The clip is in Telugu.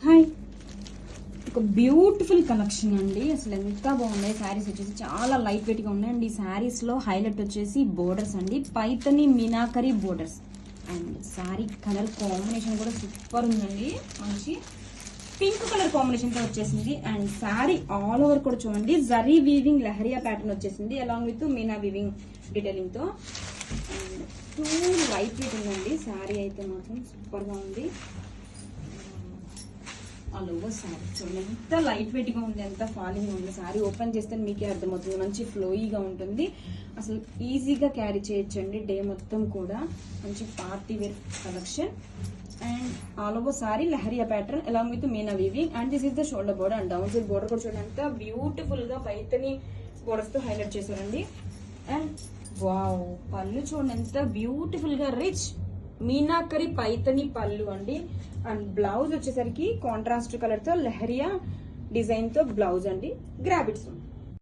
హాయ్, ఒక బ్యూటిఫుల్ కలెక్షన్ అండి. అసలు ఎంత బాగున్నాయి శారీస్ వచ్చేసి చాలా లైట్ వెయిట్ గా ఉన్నాయి. అండ్ ఈ శారీస్ లో హైలైట్ వచ్చేసి బోర్డర్స్ అండి, Paithani meenakari borders. And sari colour combination కూడా సూపర్ ఉందండి, మంచి పింక్ కలర్ కాంబినేషన్ తో వచ్చేసింది. అండ్ శారీ ఆల్ ఓవర్ కూడా చూడండి, జరీ వీవింగ్ లహరియా ప్యాటర్న్ వచ్చేసింది, along with Meena weaving detailing తో. అండ్ టూ లైట్ వెయిట్ ఉందండి శారీ అయితే మాత్రం సూపర్ గా ఉంది. ఆల్ ఓవర్ శారీ చూడండి ఎంత లైట్ వెయిట్ గా ఉంది, ఎంత ఫాలింగ్ గా ఉంది. శారీ ఓపెన్ చేస్తే మీకే అర్థమవుతుంది, మంచి ఫ్లోయిగా ఉంటుంది. అసలు ఈజీగా క్యారీ చేయొచ్చండి డే మొత్తం కూడా. మంచి party wear collection. And all over sari Lehariya pattern along with Meena weaving. And this is the shoulder border. And down side border కూడా చూడండి ఎంత బ్యూటిఫుల్ గా పైతని బోర్డర్స్ తో హైలైట్ చేశారండి. అండ్ వావ్, పళ్ళు చూడండి ఎంత బ్యూటిఫుల్ గా రిచ్ మీనాకరి పైతని పళ్ళు అండి. అండ్ బ్లౌజ్ వచ్చేసరికి కాంట్రాస్ట్ కలర్ తో లహరియా డిజైన్ తో బ్లౌజ్ అండి. Grab it's.